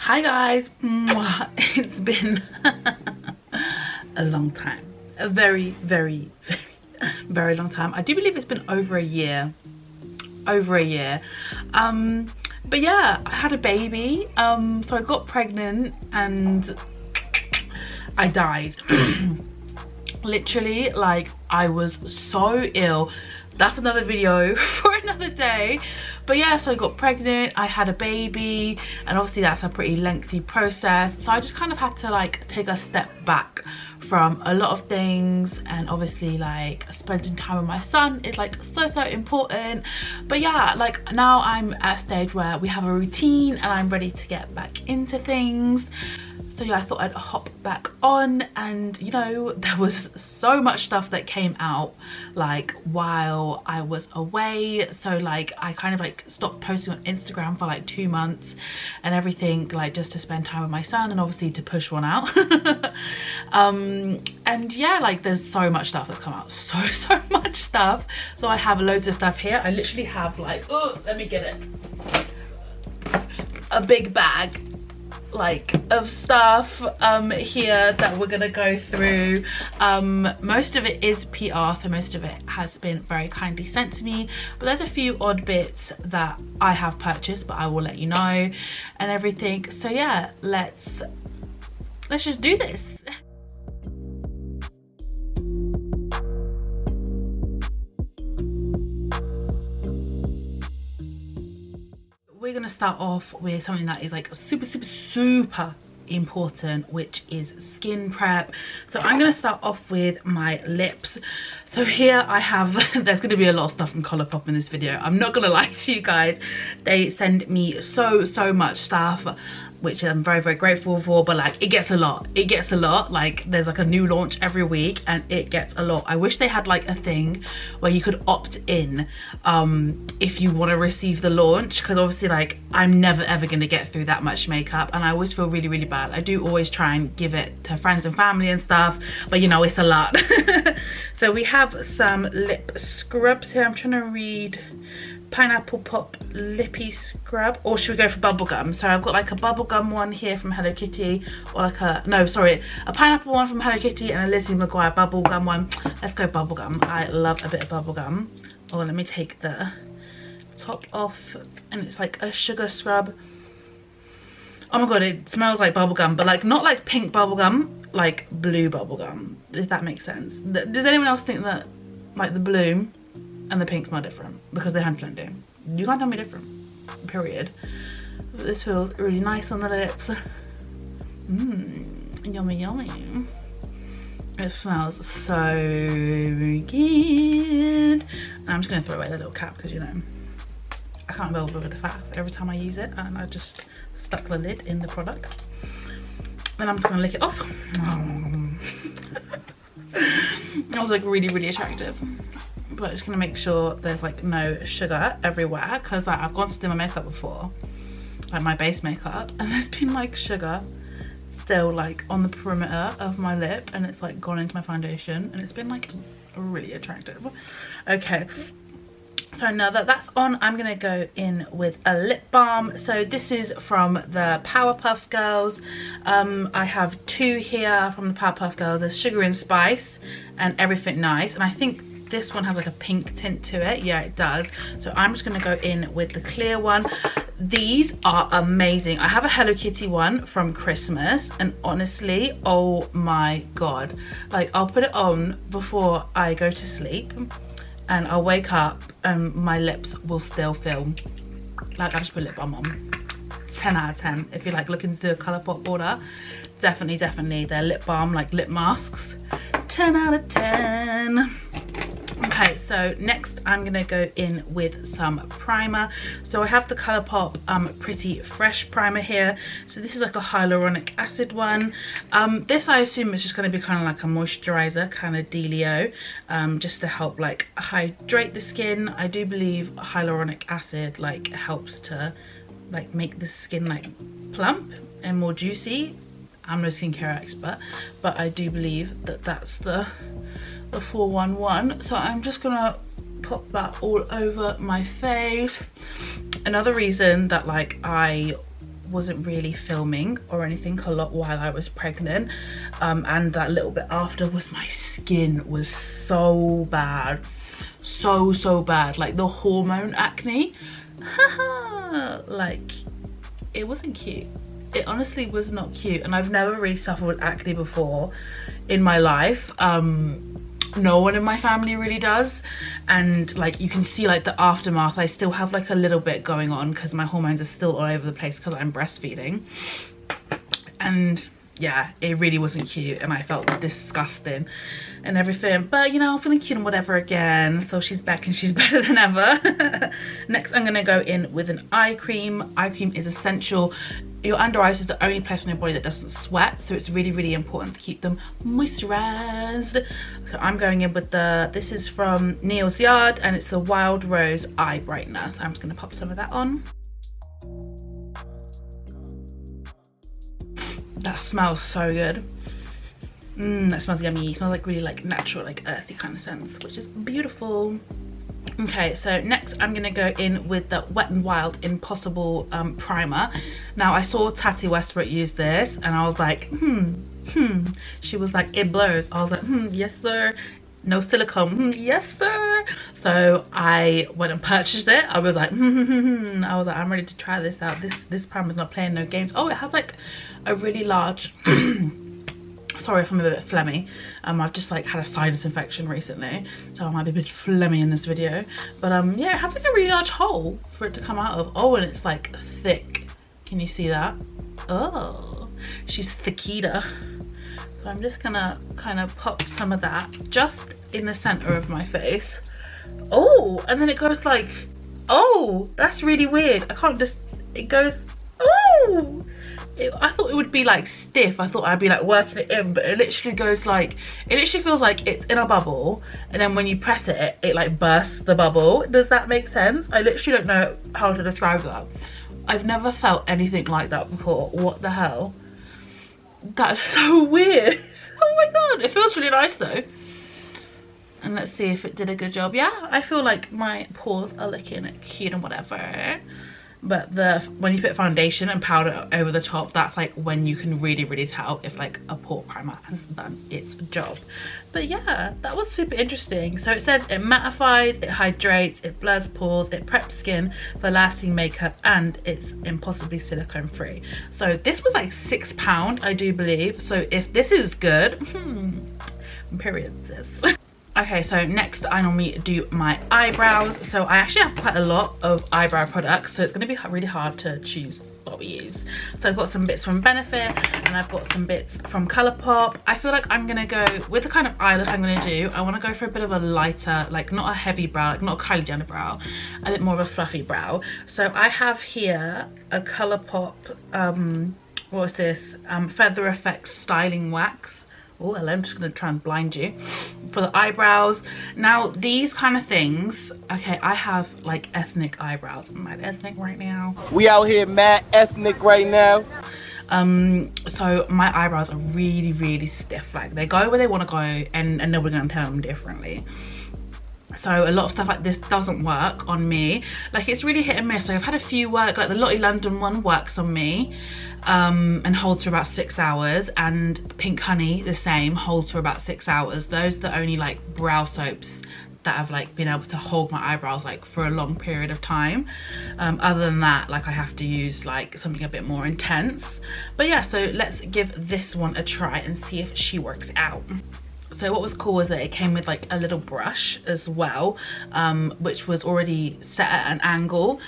Hi guys. It's been a long time, a very long time. I do believe it's been over a year, but yeah, I had a baby, so I got pregnant and I died. Literally, like, I was so ill. That's another video for another day. But yeah, so I got pregnant, I had a baby, and obviously that's a pretty lengthy process. So I just kind of had to like take a step back from a lot of things, and obviously like spending time with my son is like so important. But yeah, like now I'm at a stage where we have a routine and I'm ready to get back into things. So yeah, I thought I'd hop back on, and you know, there was so much stuff that came out like while I was away. So like I kind of like stopped posting on Instagram for like 2 months and everything, like just to spend time with my son and obviously to push one out. And yeah, like there's so much stuff that's come out, so much stuff. So I have loads of stuff here. I literally have like, oh, let me get it, a big bag like of stuff here that we're gonna go through. Most of it is PR, so most of it has been very kindly sent to me, but there's a few odd bits that I have purchased, but I will let you know and everything. So yeah, let's just do this. We're gonna start off with something that is like super important, which is skin prep. So I'm gonna start off with my lips. So here I have there's gonna be a lot of stuff from Colourpop in this video. I'm not gonna lie to you guys, they send me so much stuff, which I'm very grateful for, but like it gets a lot. Like there's like a new launch every week and it gets a lot. I wish they had like a thing where you could opt in if you want to receive the launch, because obviously like I'm never ever gonna get through that much makeup, and I always feel really bad. I do always try and give it to friends and family and stuff, but you know, it's a lot. So we have some lip scrubs here. I'm trying to read. Pineapple Pop Lippie Scrub, or should we go for bubblegum? So I've got like a bubblegum one here from Hello Kitty, or like a, no sorry, a pineapple one from Hello Kitty and a Lizzie McGuire bubblegum one. Let's go bubblegum. I love a bit of bubblegum. Oh, let me take the top off, and it's like a sugar scrub. Oh my god, it smells like bubblegum, but like not like pink bubblegum, like blue bubblegum, if that makes sense. Does anyone else think that like the blue and the pink smell different? Because they 100% do. You can't tell me different, period. But this feels really nice on the lips. Yummy. It smells so good. And I'm just gonna throw away the little cap because, you know, I can't go over with the fact every time I use it, and I just stuck the lid in the product. Then I'm just gonna lick it off. That was like really attractive. But just gonna make sure there's like no sugar everywhere, because like I've gone to do my makeup before, like my base makeup, and there's been like sugar still like on the perimeter of my lip, and it's like gone into my foundation, and it's been like really attractive. Okay, so now that that's on, I'm gonna go in with a lip balm. So this is from the Powerpuff Girls. I have two here from the Powerpuff Girls. There's Sugar and Spice and Everything Nice, and I think this one has like a pink tint to it. Yeah, it does. So I'm just gonna go in with the clear one. These are amazing. I have a Hello Kitty one from Christmas, and honestly, oh my god, like I'll put it on before I go to sleep, and I'll wake up and my lips will still feel like I just put lip balm on. 10 out of 10. If you're like looking to do a Colourpop order, definitely their lip balm, like lip masks, 10 out of 10. Okay, so next I'm gonna go in with some primer. So I have the Colourpop Pretty Fresh primer here. So this is like a hyaluronic acid one. This I assume is just gonna be kind of like a moisturizer kind of dealio, just to help like hydrate the skin. I do believe hyaluronic acid like helps to like make the skin like plump and more juicy. I'm no skincare expert, but I do believe that that's the 411. So I'm just gonna pop that all over my face. Another reason that like I wasn't really filming or anything a lot while I was pregnant, and that little bit after, was my skin was so bad, so bad, like the hormone acne. Like, it wasn't cute. It honestly was not cute, and I've never really suffered with acne before in my life. No one in my family really does, and like you can see like the aftermath. I still have like a little bit going on because my hormones are still all over the place because I'm breastfeeding, and yeah, it really wasn't cute, and I felt disgusting and everything. But you know, I'm feeling cute and whatever again, so she's back and she's better than ever. Next, I'm gonna go in with an eye cream. Eye cream is essential. Your under eyes is the only place on your body that doesn't sweat, so it's really important to keep them moisturized. So I'm going in with this is from Neil's Yard, and it's a Wild Rose Eye Brightener. So I'm just gonna pop some of that on. That smells so good. That smells yummy. It smells like really like natural, like earthy kind of scents, which is beautiful. Okay, so next I'm gonna go in with the Wet n Wild Impossible primer. Now, I saw Tati Westbrook use this, and I was like, she was like, it blows. I was like, yes sir. No silicone, yes sir. So I went and purchased it. I was like, I was like, I'm ready to try this out. This primer's not playing no games. Oh, it has like a really large sorry if I'm a bit phlegmy. I've just like had a sinus infection recently, so I might be a bit phlegmy in this video. But yeah, it has like a really large hole for it to come out of. Oh, and it's like thick. Can you see that? Oh, she's thickita. So I'm just gonna kind of pop some of that just in the center of my face. Oh, and then it goes like, oh, that's really weird. I can't just, it goes, oh. I thought it would be like stiff. I thought I'd be like working it in, but it literally goes like, it literally feels like it's in a bubble, and then when you press it, it like bursts the bubble. Does that make sense? I literally don't know how to describe that. I've never felt anything like that before. What the hell? That is so weird. Oh my god, it feels really nice though. And let's see if it did a good job. Yeah, I feel like my pores are looking cute and whatever. But when you put foundation and powder over the top, that's like when you can really tell if like a pore primer has done its job. But yeah, that was super interesting. So it says it mattifies, it hydrates, it blurs pores, it preps skin for lasting makeup, and it's impossibly silicone free. So this was like £6, I do believe. So if this is good, period sis. Okay, so next I normally do my eyebrows. So I actually have quite a lot of eyebrow products, so it's going to be really hard to choose what we use. So I've got some bits from Benefit, and I've got some bits from Colourpop. I feel like I'm going to go with the kind of eye look I'm going to do. I want to go for a bit of a lighter, like not a heavy brow, like not a Kylie Jenner brow, a bit more of a fluffy brow. So I have here a Colourpop, what is this? Feather Effects Styling Wax. Oh, hello, I'm just gonna try and blind you for the eyebrows. Now, these kind of things, okay, I have like ethnic eyebrows. I'm mad ethnic right now. We out here mad ethnic right now. So my eyebrows are really stiff. Like, they go where they want to go, and nobody's gonna tell them differently. So a lot of stuff like this doesn't work on me. Like, it's really hit and miss. So I've had a few work, like the Lottie London one works on me, and holds for about 6 hours, and Pink Honey, the same, holds for about 6 hours. Those are the only like brow soaps that have like been able to hold my eyebrows like for a long period of time. Other than that, like I have to use like something a bit more intense. But yeah, so let's give this one a try and see if she works out. So what was cool is that it came with like a little brush as well, which was already set at an angle,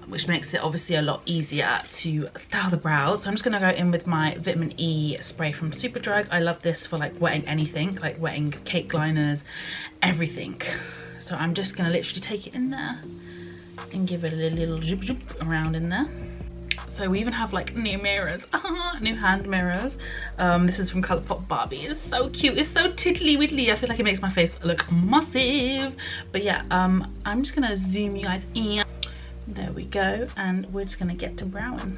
which makes it obviously a lot easier to style the brows. So I'm just gonna go in with my vitamin E spray from Superdrug. I love this for like wetting anything, like wetting cake liners, everything. So I'm just gonna literally take it in there and give it a little zip around in there. So we even have like new mirrors, new hand mirrors. This is from Colourpop Barbie. It's so cute, it's so tiddly widdly. I feel like it makes my face look massive. But yeah, I'm just gonna zoom you guys in. There we go, and we're just gonna get to browing.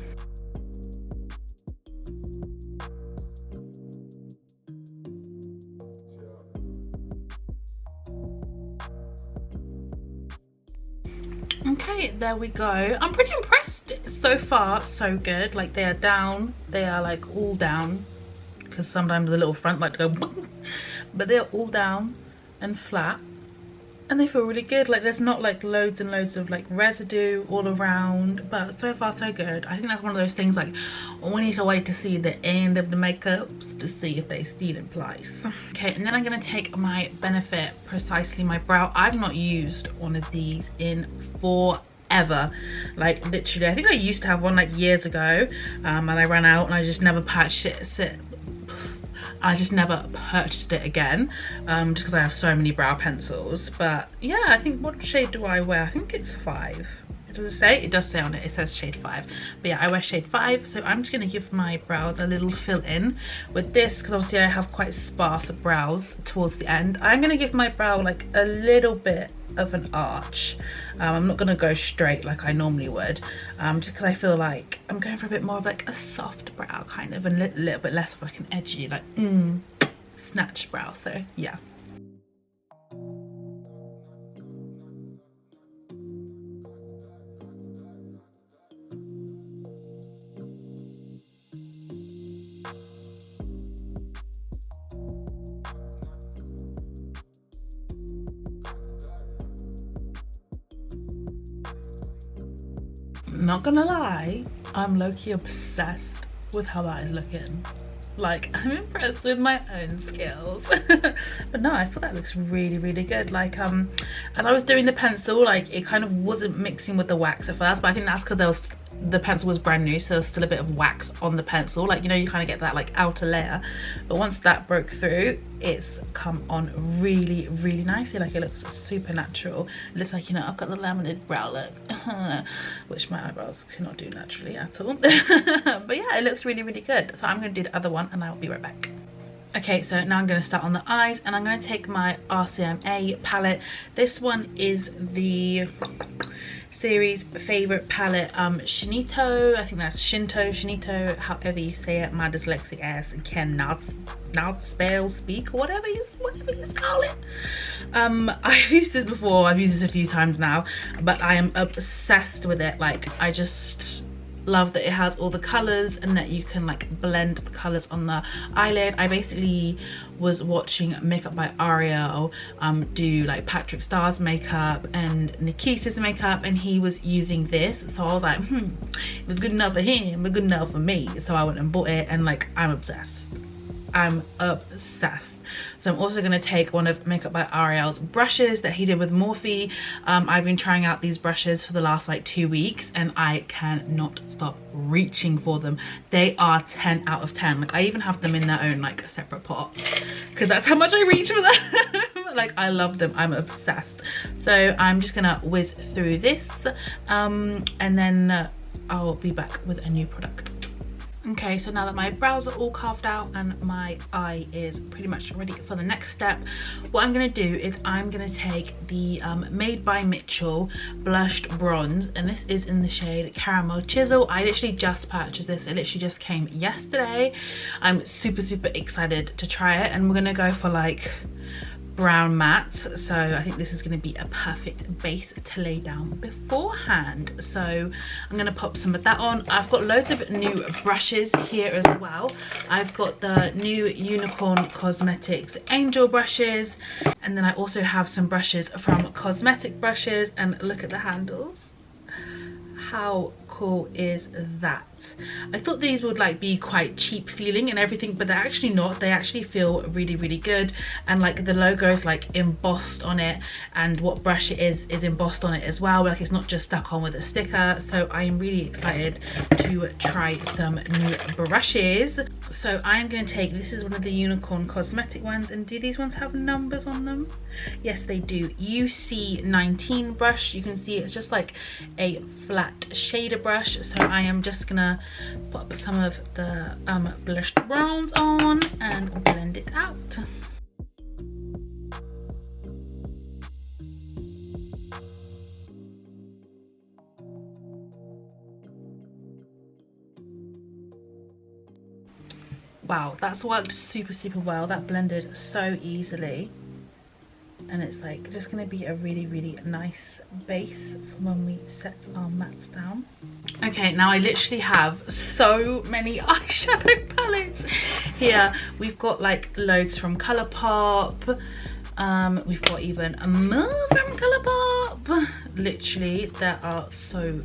Okay, there we go. I'm pretty impressed. So far so good. Like they are down, they are like all down, because sometimes the little front like to go but they're all down and flat, and they feel really good. Like there's not like loads and loads of like residue all around, but so far so good. I think that's one of those things like we need to wait to see the end of the makeups to see if they still in place. Okay, and then I'm going to take my Benefit Precisely My Brow. I've not used one of these in forever, like literally. I think I used to have one like years ago, and I ran out and I just never purchased it. I just never purchased it again, just because I have so many brow pencils. But yeah, I think, what shade do I wear? I think it's 5. Does it say? It does say on it, it says shade 5. But yeah, I wear shade 5, so I'm just going to give my brows a little fill in with this, because obviously I have quite sparse brows towards the end. I'm going to give my brow like a little bit of an arch. I'm not going to go straight like I normally would, just because I feel like I'm going for a bit more of like a soft brow kind of, and a little bit less of like an edgy like snatched brow. So yeah. Not gonna lie, I'm low-key obsessed with how that is looking. Like, I'm impressed with my own skills. But no, I feel that looks really, really good. Like, as I was doing the pencil, like, it kind of wasn't mixing with the wax at first, but I think that's because the pencil was brand new, so there's still a bit of wax on the pencil. Like, you know, you kind of get that like outer layer, but once that broke through, it's come on really, really nicely. Like, it looks super natural. It looks like, you know, I've got the laminated brow look, which my eyebrows cannot do naturally at all. But yeah, it looks really, really good. So I'm going to do the other one and I'll be right back. Okay, so now I'm going to start on the eyes, and I'm going to take my RCMA palette. This one is the series favorite palette, Shinito. I think that's Shinito, however you say it. My dyslexic ass cannot spell, speak, whatever you call it. I've used this before, I've used this a few times now, but I am obsessed with it. Like, I just love that it has all the colors and that you can like blend the colors on the eyelid. I basically was watching Makeup by Ariel do like Patrick Starr's makeup and Nikita's makeup, and he was using this, so I was like, it was good enough for him but good enough for me, so I went and bought it, and like I'm obsessed. So I'm also going to take one of Makeup by Ariel's brushes that he did with Morphe. I've been trying out these brushes for the last like 2 weeks, and I cannot stop reaching for them. They are 10 out of 10. Like, I even have them in their own like separate pot, because that's how much I reach for them. Like, I love them, I'm obsessed. So I'm just gonna whiz through this, and then I'll be back with a new product. Okay, so now that my brows are all carved out and my eye is pretty much ready for the next step, what I'm going to do is I'm going to take the Made by Mitchell blushed bronze, and this is in the shade Caramel Chisel. I literally just purchased this, it literally just came yesterday. I'm super excited to try it, and we're going to go for like brown mattes, so I think this is going to be a perfect base to lay down beforehand. So I'm going to pop some of that on. I've got loads of new brushes here as well. I've got the new Unicorn Cosmetics Angel brushes, and then I also have some brushes from Cosmetic Brushes, and look at the handles. How cool is that? I thought these would like be quite cheap feeling and everything, but they're actually not. They actually feel really good, and like the logo is like embossed on it, and what brush it is embossed on it as well. Like, it's not just stuck on with a sticker. So I am really excited to try some new brushes. So I am going to take, this is one of the Unicorn Cosmetic ones, and do these ones have numbers on them? Yes, they do. UC19 brush. You can see it's just like a flat shader brush. So I am just gonna pop some of the blushed browns on and blend it out. Wow, that's worked super well. That blended so easily. and it's like just gonna be a really nice base for when we set our mattes down. Okay, now I literally have so many eyeshadow palettes here. We've got like loads from Colourpop. We've got even more from Colourpop. Literally, there are so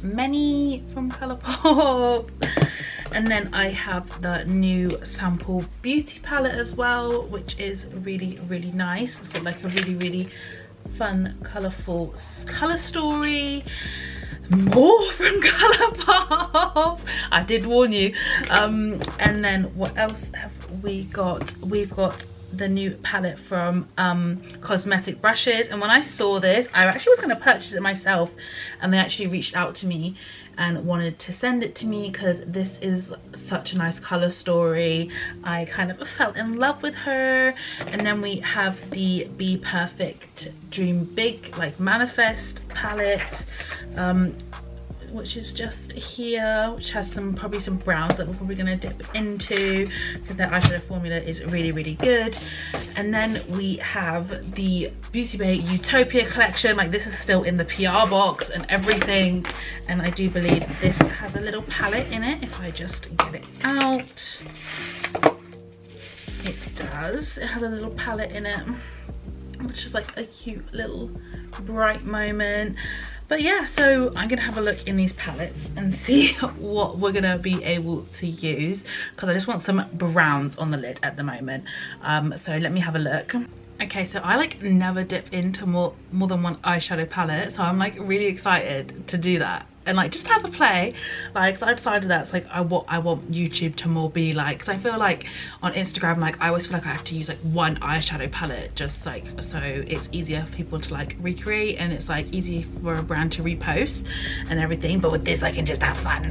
many from Colourpop. And then I have the new Sample Beauty palette as well, which is really nice. It's got like a really fun, colourful colour story. More from Colourpop. I did warn you. And then what else have we got? We've got the new palette from Cosmetic brushes, and when I saw this, I actually was going to purchase it myself, and they actually reached out to me and wanted to send it to me because this is such a nice color story. I kind of fell in love with her. And then we have the Be Perfect Dream Big like Manifest palette, which is just here, which has probably some browns that we're probably gonna dip into because their eyeshadow formula is really good. And then we have the Beauty Bay Utopia collection. Like, this is still in the PR box and everything, and I do believe this has a little palette in it. If I just get it out, it does. It has a little palette in it, which is like a cute little bright moment. But yeah, so I'm gonna have a look in these palettes and see what we're gonna be able to use, because I just want some browns on the lid at the moment. So let me have a look. Okay, so I like never dip into more than one eyeshadow palette, so I'm like really excited to do that and like just have a play. Like, so I decided that's like I want YouTube to more be like, because I feel like on Instagram, like I always feel like I have to use like one eyeshadow palette, just like so it's easier for people to like recreate, and it's like easy for a brand to repost and everything. But with this, I can just have fun.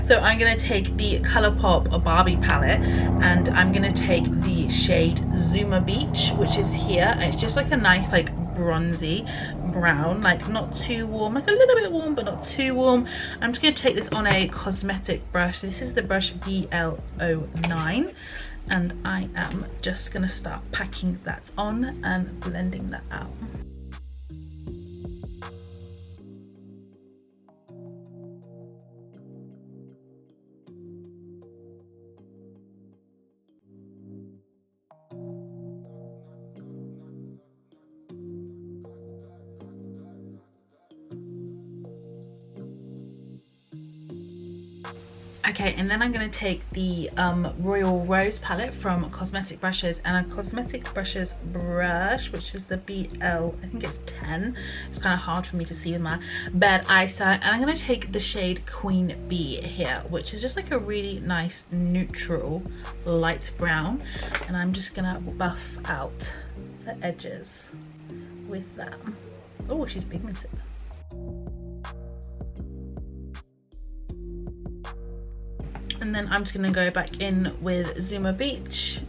So I'm gonna take the Colourpop Barbie palette, and I'm gonna take the shade Zuma Beach, which is here, and it's just like a nice like bronzy brown, like not too warm, like a little bit warm but not too warm. I'm just going to take this on a cosmetic brush. This is the brush BL09, and I am just going to start packing that on and blending that out. Okay, and then I'm going to take the Royal Rose palette from Cosmetic Brushes, and a Cosmetic Brushes brush, which is the BL, I think it's 10. It's kind of hard for me to see with my bad eyesight. And I'm going to take the shade Queen Bee here, which is just like a really nice neutral light brown. And I'm just going to buff out the edges with that. Oh, she's pigmented. And then I'm just going to go back in with Zuma Beach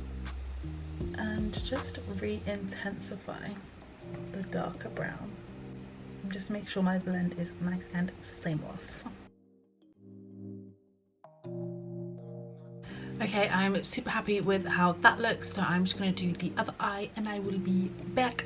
and just re-intensify the darker brown. And just make sure my blend is nice and seamless. Okay, I'm super happy with how that looks, so I'm just going to do the other eye and I will be back.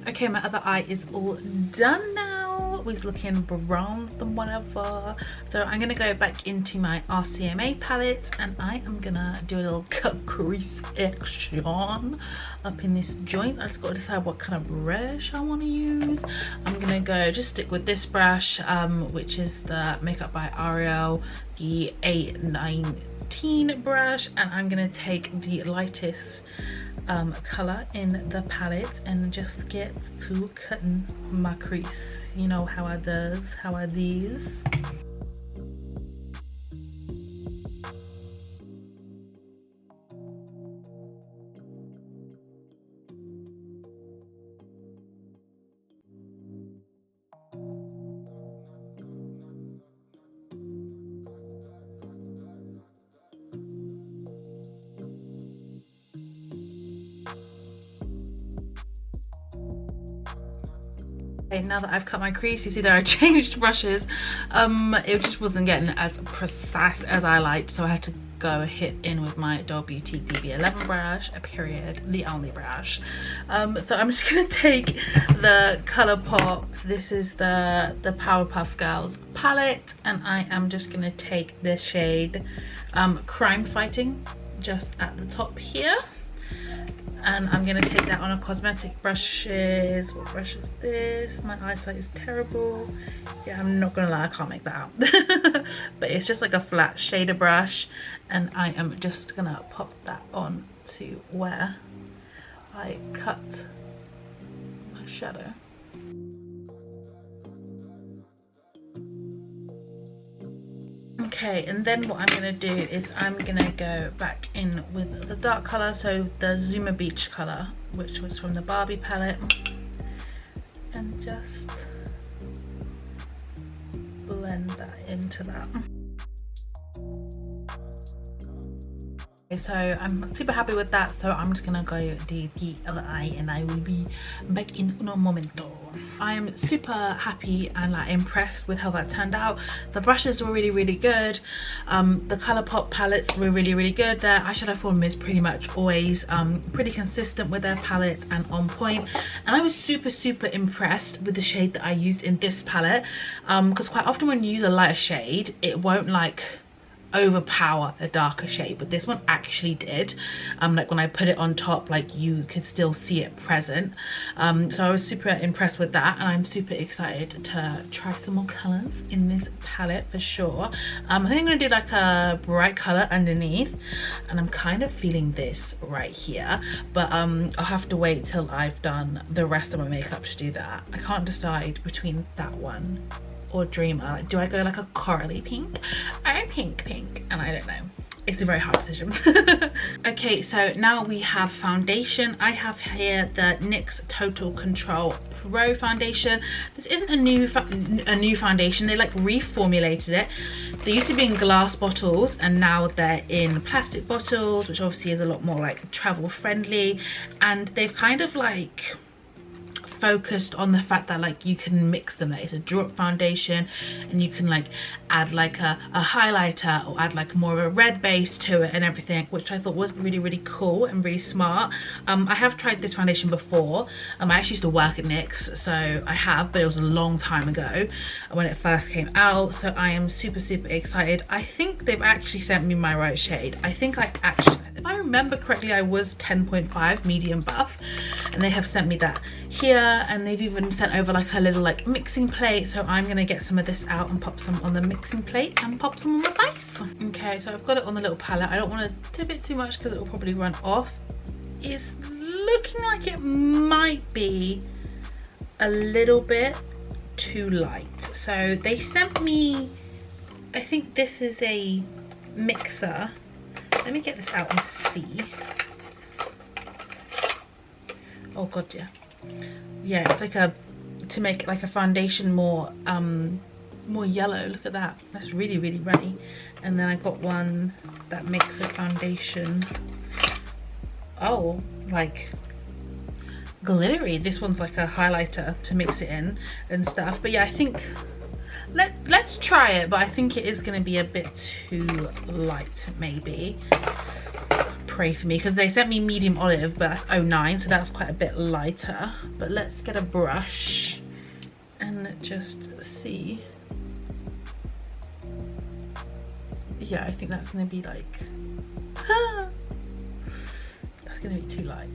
Okay, my other eye is all done now. It's looking brown than whatever. So I'm going to go back into my RCMA palette and I am going to do a little cut crease action up in this joint. I just got to decide what kind of brush I want to use. I'm going to go just stick with this brush, which is the Makeup by Ariel, the A19 brush, and I'm going to take the lightest color in the palette and just get to cutting my crease. You know how I does, how I these. Okay, now that I've cut my crease, you see that I changed brushes. It just wasn't getting as precise as I liked, so I had to go hit in with my Doll Beauty DB11 brush, a period, the only brush. So I'm just gonna take the Colourpop, this is the Powerpuff Girls palette, and I am just gonna take the shade Crime Fighting just at the top here, and I'm gonna take that on a cosmetic brushes. What brush is this? My eyesight is terrible. Yeah, I'm not gonna lie, I can't make that out. But it's just like a flat shader brush, and I am just gonna pop that on to where I cut my shadow. Okay, and then what I'm gonna do is I'm gonna go back in with the dark color, so the Zuma Beach color, which was from the Barbie palette, and just blend that into that. So I'm super happy with that, so I'm just gonna go do the other eye and I will be back in un momento. I am super happy and like impressed with how that turned out. The brushes were really good. The Colourpop palettes were really good. Their eyeshadow formula is pretty much always pretty consistent with their palettes and on point. And I was super impressed with the shade that I used in this palette, because quite often when you use a lighter shade, it won't like overpower a darker shade, but this one actually did. Like when I put it on top, like you could still see it present. So I was super impressed with that, and I'm super excited to try some more colors in this palette for sure. I think I'm gonna do like a bright color underneath, and I'm kind of feeling this right here, but I'll have to wait till I've done the rest of my makeup to do that. I can't decide between that one or Dreamer. Like, do I go like a corally pink or pink? And I don't know, it's a very hard decision. Okay, so now we have foundation. I have here the NYX Total Control Pro foundation. This isn't a new foundation, they like reformulated it. They used to be in glass bottles and now they're in plastic bottles, which obviously is a lot more like travel friendly, and they've kind of like focused on the fact that like you can mix them. It's a drop foundation and you can like add like a highlighter or add like more of a red base to it and everything, which I thought was really cool and really smart. I have tried this foundation before. I actually used to work at NYX, so I have, but it was a long time ago when it first came out, so I am super excited. I think they've actually sent me my right shade. I think I actually, if I remember correctly, I was 10.5 medium buff, and they have sent me that here, and they've even sent over like a little like mixing plate, so I'm gonna get some of this out and pop some on the mixing plate and pop some on my face. Okay, so I've got it on the little palette. I don't want to tip it too much because it will probably run off. It's looking like it might be a little bit too light, so they sent me, I think this is a mixer. Let me get this out and see. Oh god, yeah, it's like a, to make like a foundation more more yellow. Look at that, that's really runny. And then I got one that makes a foundation, oh, like glittery. This one's like a highlighter to mix it in and stuff. But yeah, I think let's try it, but I think it is going to be a bit too light maybe. Pray for me, because they sent me medium olive, but that's 09, so that's quite a bit lighter. But let's get a brush and just see. Yeah, I think that's going to be like that's going to be too light.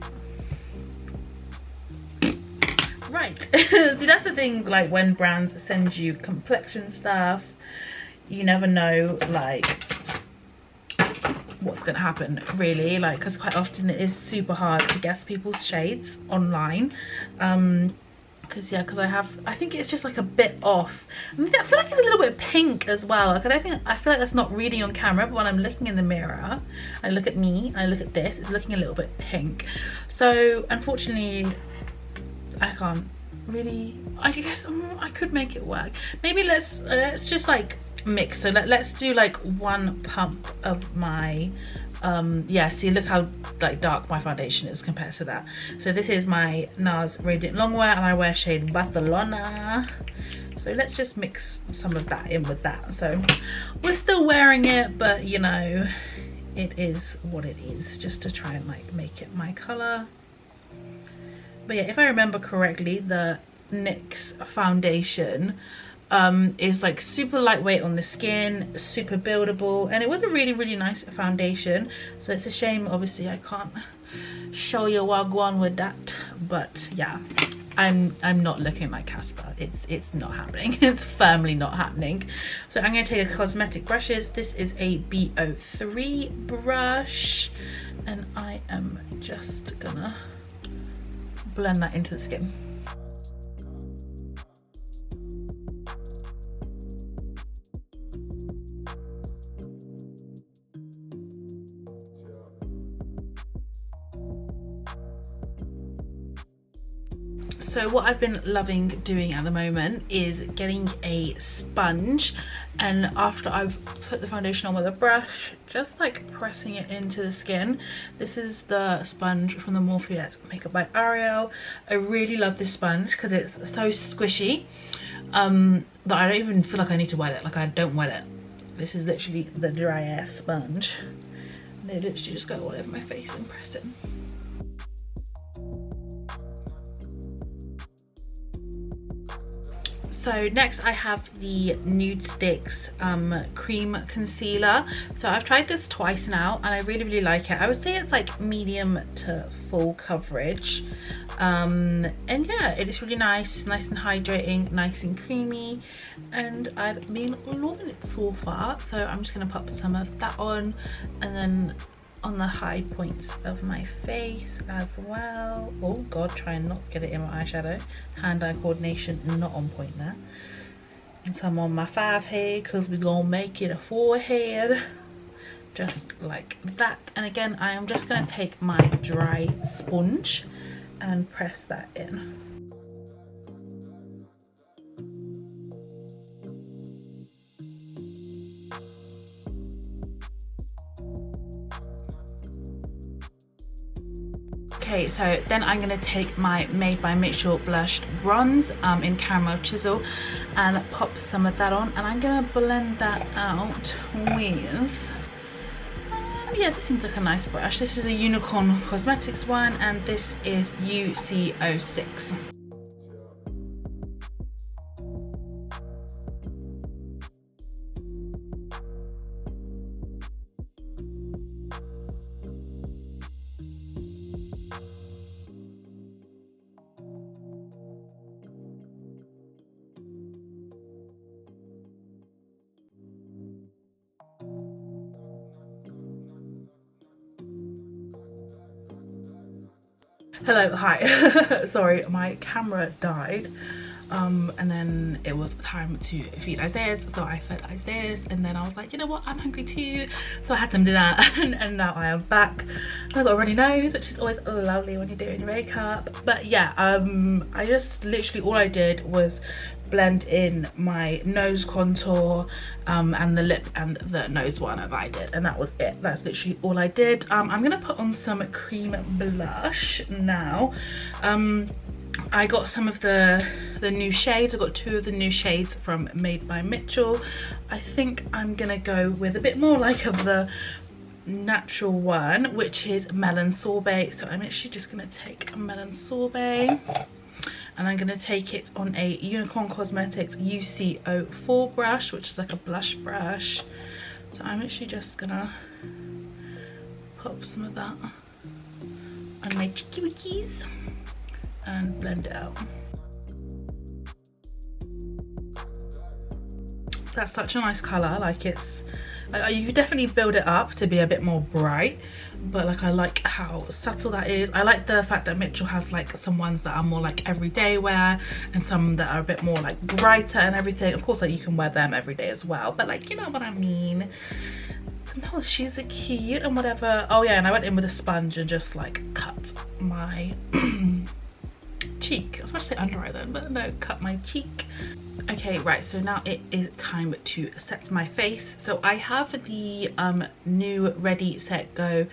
Right. So that's the thing, like when brands send you complexion stuff, you never know like what's gonna happen really, like, because quite often it is super hard to guess people's shades online. Because I think it's just like a bit off. I mean, I feel like it's a little bit pink as well. Like I feel like that's not reading on camera, but when I'm looking in the mirror, I look at me, I look at this, it's looking a little bit pink. So unfortunately I can't really, I guess I could make it work. Maybe let's just like mix. So let's do like one pump of my yeah, see, look how like dark my foundation is compared to that. So this is my NARS Radiant Longwear and I wear shade Barcelona. So let's just mix some of that in with that. So we're still wearing it, but you know, it is what it is, just to try and like make it my color. But yeah, if I remember correctly, the NYX foundation is like super lightweight on the skin, super buildable, and it was a really nice foundation. So it's a shame obviously I can't show you wagwan with that, but yeah, I'm not looking like Casper. It's not happening. It's firmly not happening. So I'm going to take a cosmetic brushes. This is a B03 brush, and I am just gonna blend that into the skin. So what I've been loving doing at the moment is getting a sponge, and after I've put the foundation on with a brush, just like pressing it into the skin. This is the sponge from the Morphe Makeup by Ariel. I really love this sponge because it's so squishy that I don't even feel like I need to wet it. Like, I don't wet it. This is literally the dry air sponge. And I literally just go all over my face and press it. So next I have the Nude Sticks cream concealer. So I've tried this twice now and I really like it. I would say it's like medium to full coverage, and yeah, it is really nice and hydrating, nice and creamy, and I've been loving it so far. So I'm just gonna pop some of that on, and then on the high points of my face as well. Oh god, try and not get it in my eyeshadow. Hand-eye coordination not on point there. And some on my forehead, because we're gonna make it a forehead, just like that. And again, I am just gonna take my dry sponge and press that in. Okay, so then I'm going to take my Made by Mitchell blushed bronze in Caramel Chisel and pop some of that on, and I'm going to blend that out with yeah, this seems like a nice brush. This is a Unicorn Cosmetics one, and this is UC06. Hello, hi. Sorry, my camera died, and then it was time to feed Isaiah, so I fed Isaiah, and then I was like, you know what, I'm hungry too, so I had some dinner, and now I am back. I got a runny nose, which is always lovely when you're doing your makeup. But yeah, I just literally all I did was blend in my nose contour and the lip and the nose one that I did, and that was it. That's literally all I did. I'm gonna put on some cream blush now. I got some of the new shades. I got 2 of the new shades from Made by Mitchell. I think I'm gonna go with a bit more like of the natural one, which is Melon Sorbet. So I'm actually just gonna take a Melon Sorbet, and I'm going to take it on a Unicorn Cosmetics UC04 brush, which is like a blush brush. So I'm actually just going to pop some of that on my cheeky wickies and blend it out. That's such a nice colour. Like, it's you could definitely build it up to be a bit more bright, but like I like how subtle that is. I like the fact that Mitchell has like some ones that are more like everyday wear and some that are a bit more like brighter and everything. Of course, like you can wear them every day as well, but like, you know what I mean. No, she's cute and whatever. Oh yeah, and I went in with a sponge and just like cut my cheek. I was about to say under eye then, but no, cut my cheek. Okay, right, so now it is time to set my face. So I have the new Ready Set Go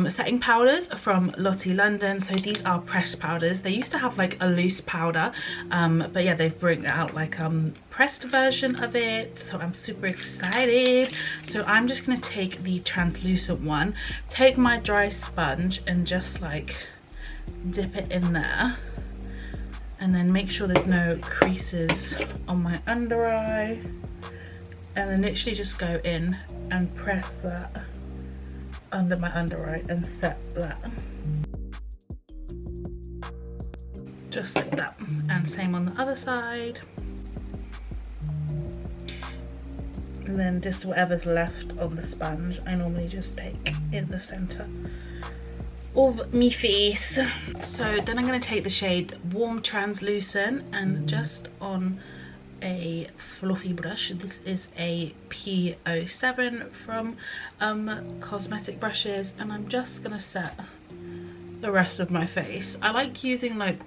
setting powders from Lottie London. So these are pressed powders. They used to have like a loose powder, but yeah, they've brought out like pressed version of it, so I'm super excited. So I'm just gonna take the translucent one, take my dry sponge and just like dip it in there, and then make sure there's no creases on my under eye, and then literally just go in and press that under my under eye and set that just like that, and same on the other side. And then just whatever's left on the sponge I normally just take in the center of me face. So then I'm going to take the shade Warm Translucent and just on a fluffy brush, this is a P.s from Cosmetic brushes, and I'm just going to set the rest of my face. I like using like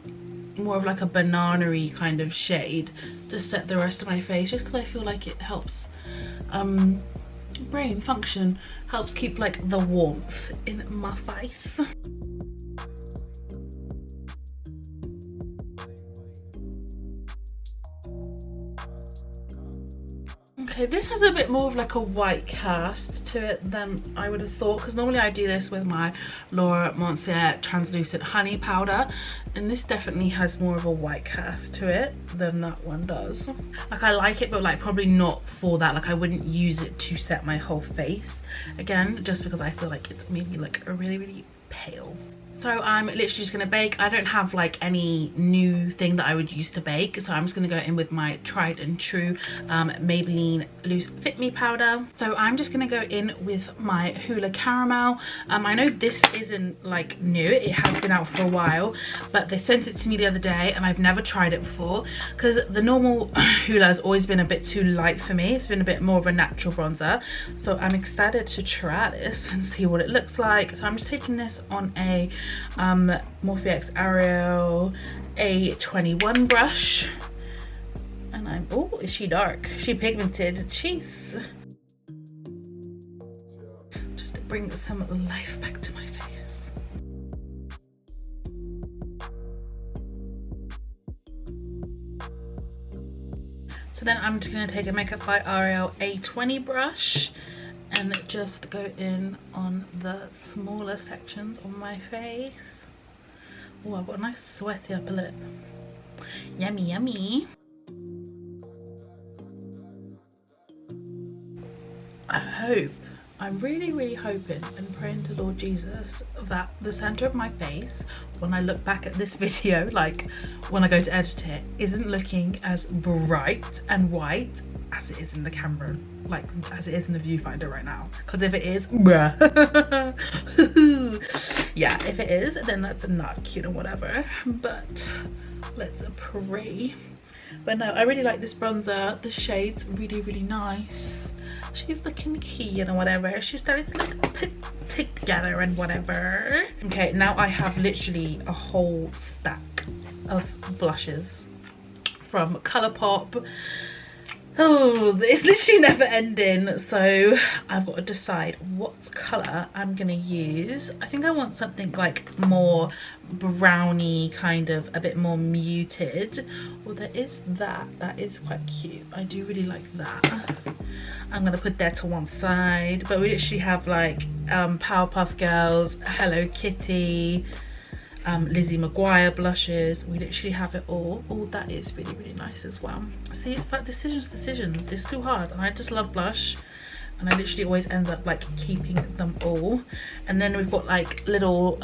more of like a banana-y kind of shade to set the rest of my face, just because I feel like it helps brain function, helps keep like the warmth in my face. Okay, this has a bit more of like a white cast to it than I would have thought, because normally I do this with my Laura Mercier translucent honey powder, and this definitely has more of a white cast to it than that one does. Like, I like it, but like probably not for that. Like, I wouldn't use it to set my whole face again, just because I feel like it's made me look really pale. So I'm literally just gonna bake. I don't have like any new thing that I would use to bake, so I'm just gonna go in with my tried and true Maybelline Loose Fit Me powder. So I'm just gonna go in with my Hoola Caramel. I know this isn't like new, it has been out for a while, but they sent it to me the other day and I've never tried it before, because the normal Hoola has always been a bit too light for me. It's been a bit more of a natural bronzer, so I'm excited to try this and see what it looks like. So I'm just taking this on a Morphe X Ariel A21 brush, and I'm, oh, is she dark? She pigmented, jeez. Just to bring some life back to my face. So then I'm just going to take a Makeup by Ariel A20 brush and just go in on the smaller sections on my face. Oh, I've got a nice sweaty upper lip. Yummy, yummy. I'm really hoping and praying to Lord Jesus that the center of my face, when I look back at this video, like when I go to edit it, isn't looking as bright and white as it is in the camera, like as it is in the viewfinder right now. Because if it is, bruh. Yeah, if it is, then that's not cute or whatever, but let's pray. But no, I really like this bronzer. The shade's really nice. She's looking cute and whatever. She's starting to look put together and whatever. Okay, now I have literally a whole stack of blushes from Colourpop. Oh, it's literally never ending, so I've got to decide what colour I'm gonna use. I think I want something like more browny, kind of a bit more muted. Well, there is that is quite cute. I do really like that. I'm gonna put that to one side, but we literally have like Powerpuff Girls, Hello Kitty, Lizzie McGuire blushes. We literally have it all. Oh, that is really nice as well. See, it's like decisions. It's too hard, and I just love blush, and I literally always end up like keeping them all. And then we've got like little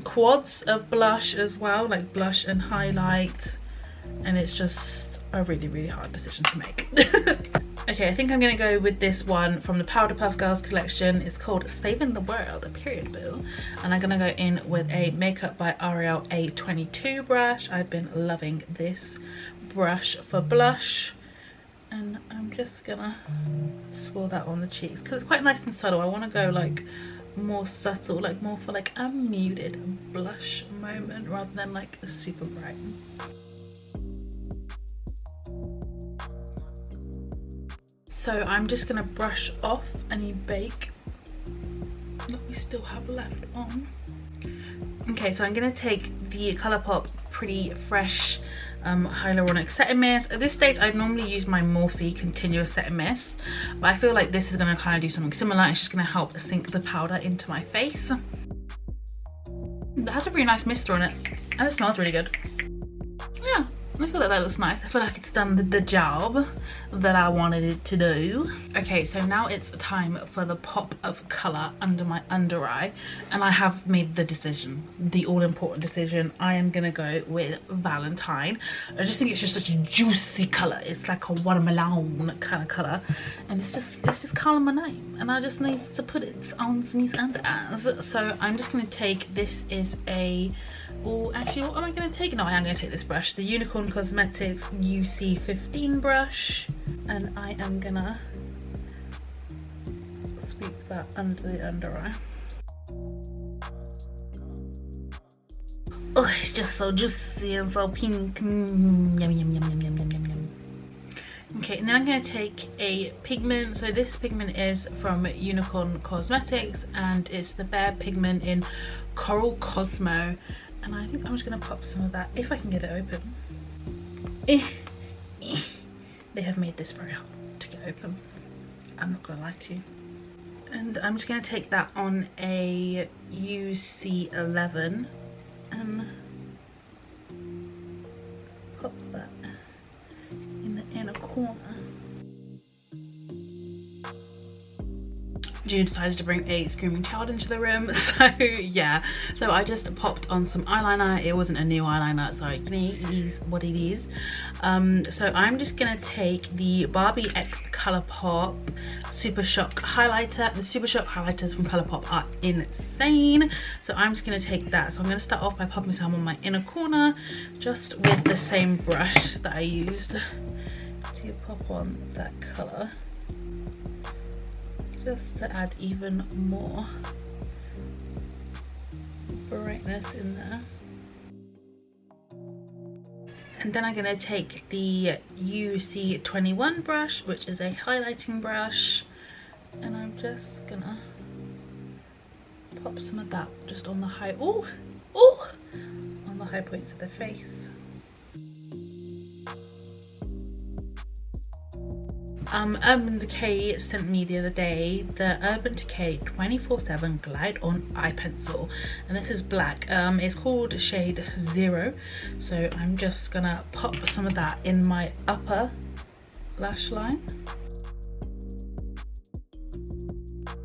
quads of blush as well, like blush and highlight, and it's just a really hard decision to make. Okay, I think I'm gonna go with this one from the Powderpuff Girls collection. It's called Saving the World, a period boo. And I'm gonna go in with a Makeup by Ariel A22 brush. I've been loving this brush for blush. And I'm just gonna swirl that on the cheeks, because it's quite nice and subtle. I wanna go like more subtle, like more for like a muted blush moment rather than like a super bright. So I'm just gonna brush off any bake that we still have left on. Okay, so I'm gonna take the Colourpop Pretty Fresh hyaluronic setting mist. At this stage, I normally use my Morphe continuous setting mist, but I feel like this is going to kind of do something similar. It's just going to help sink the powder into my face. It has a really nice mister on it, and it smells really good. Yeah, I feel like that looks nice. I feel like it's done the job that I wanted it to do. Okay, so now it's time for the pop of colour under my under eye, and I have made the decision, the all-important decision. I am gonna go with Valentine. I just think it's just such a juicy colour. It's like a watermelon kind of colour, and it's just calling my name, and I just need to put it on some under eyes. So I'm just gonna take, this is a, oh, actually, what am I going to take? No, I am going to take this brush, the Unicorn Cosmetics UC15 brush, and I am going to sweep that under the under eye. Oh, it's just so juicy and so pink. Yum, yum, yum, yum, yum, yum, yum, yum. Okay, and then I'm going to take a pigment. So this pigment is from Unicorn Cosmetics, and it's the Bare pigment in Coral Cosmo. And I think I'm just going to pop some of that, if I can get it open. They have made this very hard to get open, I'm not going to lie to you. And I'm just going to take that on a UC11 and pop that in the inner corner. Jude decided to bring a screaming child into the room, so yeah, so I just popped on some eyeliner. It wasn't a new eyeliner, so it is what it is. So I'm just gonna take the Barbie X Colourpop Super Shock highlighter. The Super Shock highlighters from Colourpop are insane, so I'm just gonna take that. So I'm gonna start off by popping some on my inner corner, just with the same brush that I used to pop on that colour, just to add even more brightness in there. And then I'm going to take the UC21 brush, which is a highlighting brush, and I'm just gonna pop some of that just on the high, on the high points of the face. Urban Decay sent me the other day the Urban Decay 24/7 Glide On Eye Pencil, and this is black. It's called shade 0, so I'm just gonna pop some of that in my upper lash line,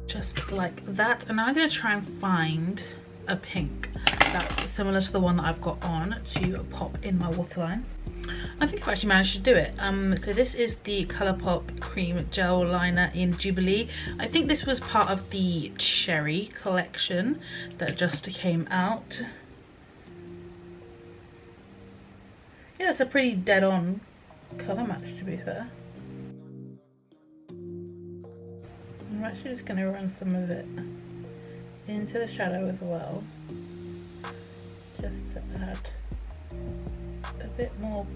just like that. And now I'm gonna try and find a pink that's similar to the one that I've got on to pop in my waterline. I think I've actually managed to do it. So this is the Colourpop Cream Gel Liner in Jubilee. I think this was part of the Cherry collection that just came out. Yeah, it's a pretty dead-on colour match, to be fair. I'm actually just going to run some of it into the shadow as well, just to add a bit more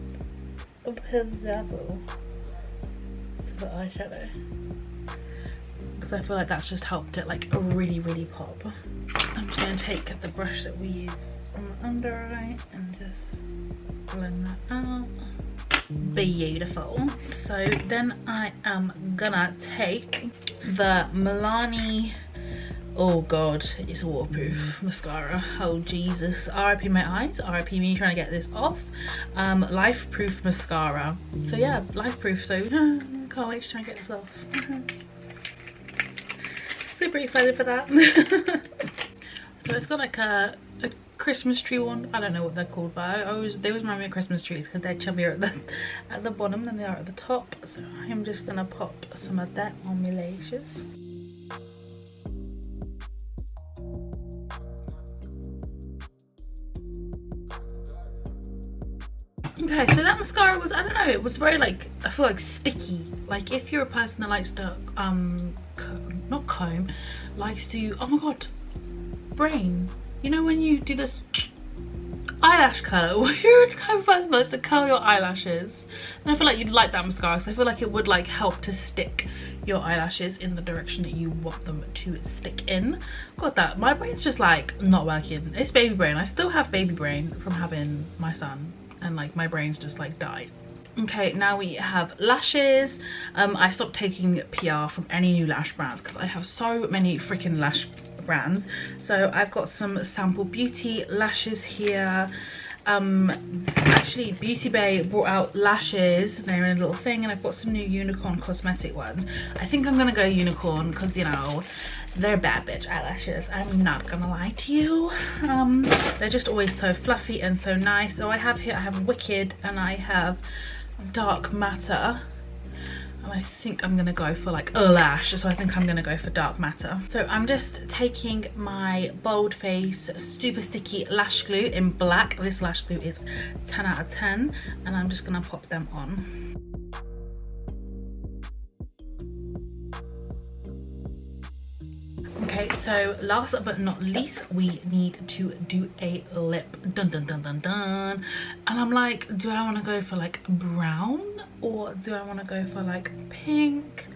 of dazzle to the eyeshadow, because I feel like that's just helped it like really pop. I'm just going to take the brush that we use on the under eye and just blend that out. Beautiful. So then I am gonna take the Milani, oh god, it's waterproof mascara. Oh Jesus, RIP my eyes, RIP me trying to get this off. Life proof mascara. So yeah, life proof, so can't wait to try and get this off. Super excited for that. So it's got like a Christmas tree one. I don't know what they're called, but they always remind me of Christmas trees because they're chubbier at the bottom than they are at the top. So I'm just gonna pop some of that on my lashes. Okay, so that mascara was, I don't know, it was very like, I feel like sticky. Like if you're a person that likes to not comb, likes to, oh my god, brain, you know when you do this eyelash curl, if you're the kind of person that likes to curl your eyelashes, then I feel like you'd like that mascara, because I feel like it would like help to stick your eyelashes in the direction that you want them to stick in. Got that. My brain's just like not working. It's baby brain. I still have baby brain from having my son. and like my brain's just like died. Okay, now we have lashes. I stopped taking PR from any new lash brands because I have so many freaking lash brands. So I've got some Sample Beauty lashes here. Actually Beauty Bay brought out lashes, they're in a little thing, and I've got some new unicorn cosmetic ones. I think I'm gonna go unicorn because, you know, they're bad bitch eyelashes, I'm not gonna lie to you. They're just always so fluffy and so nice. So I have Wicked and I have Dark Matter. I think I'm gonna go for like a lash, so I think I'm gonna go for Dark Matter. So I'm just taking my Bold Face Super Sticky Lash Glue in black. This lash glue is 10 out of 10, and I'm just gonna pop them on. Okay, so last but not least, we need to do a lip. Dun dun dun dun dun. And I'm like, do I want to go for like brown, or do I want to go for like pink?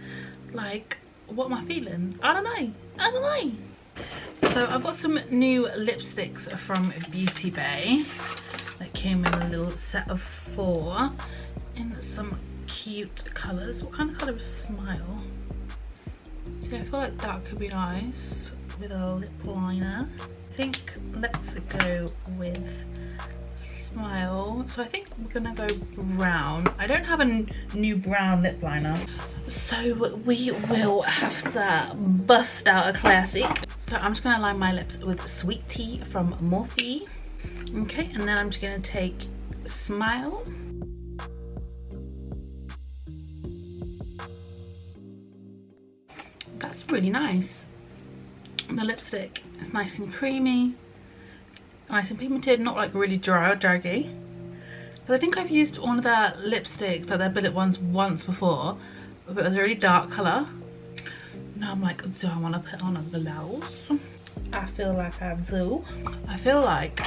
Like, what am I feeling? I don't know. So I've got some new lipsticks from Beauty Bay that came in a little set of 4 in some cute colours. What kind of colour is Smile? So I feel like that could be nice with a lip liner. I think let's go with Smile. So I think I'm gonna go brown. I don't have a new brown lip liner, so we will have to bust out a classic. So I'm just gonna line my lips with Sweet Tea from Morphe. Okay, and then I'm just gonna take Smile. That's really nice. The lipstick is nice and creamy, nice and pigmented, not like really dry or draggy. But I think I've used one of their lipsticks, like their Billet ones, once before, but it was a really dark colour. Now I'm like, do I want to put on a blouse? I feel like I do. I feel like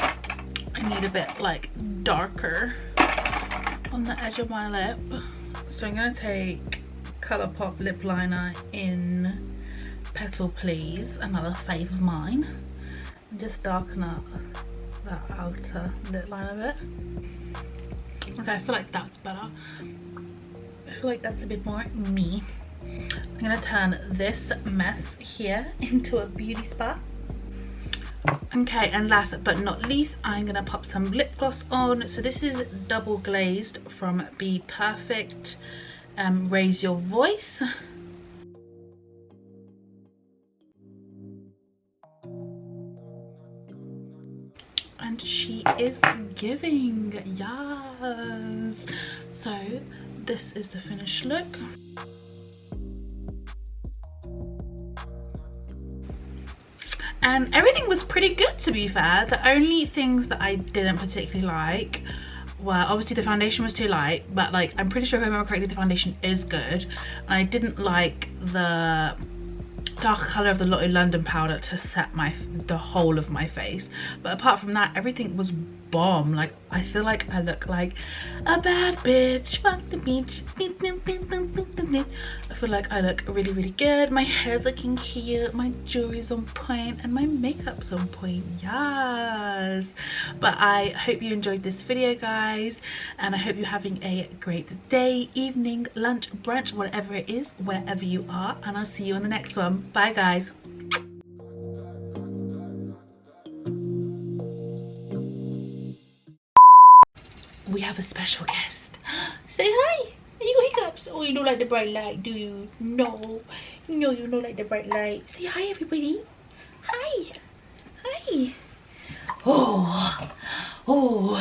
I need a bit like darker on the edge of my lip. So I'm going to take Colourpop lip liner in Petal Please, another fave of mine, and just darken up that outer lip line a bit. Okay, I feel like that's better. I feel like that's a bit more me. I'm gonna turn this mess here into a beauty spot. Okay, and last but not least, I'm gonna pop some lip gloss on. So this is Double Glazed from Be Perfect. Raise Your Voice. And she is giving, yes. So this is the finished look. And everything was pretty good, to be fair. The only things that I didn't particularly like, well, obviously the foundation was too light, but like I'm pretty sure if I remember correctly the foundation is good. And I didn't like the darker colour of the Lottie London powder to set the whole of my face. But apart from that, everything was bomb. Like, I feel like I look like a bad bitch. Fuck the beach. I feel like I look really, really good. My hair's looking cute. My jewelry's on point. And my makeup's on point. Yes. But I hope you enjoyed this video, guys. And I hope you're having a great day, evening, lunch, brunch, whatever it is, wherever you are. And I'll see you in the next one. Bye, guys. We have a special guest. Say hi. You got hiccups. Oh, you don't like the bright light, do you? No. No, you don't like the bright light. Say hi, everybody. Hi. Hi. Oh. Oh.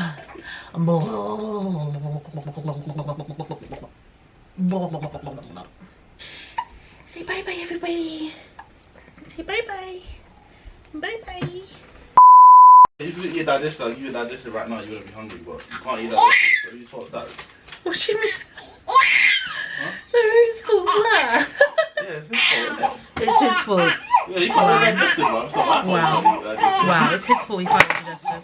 Say bye-bye, everybody. Say bye-bye. Bye-bye. If you eat that dish, like you eat that dish right now, you wouldn't be hungry, but you can't eat that dish, so you sort that. What do you mean? Huh? So whose fault's that? Yeah, it's his fault, isn't it? It's his fault. Yeah, you can't eat that dish, man. It's not my fault. Wow. Wow, it's his fault. He can't eat digestive.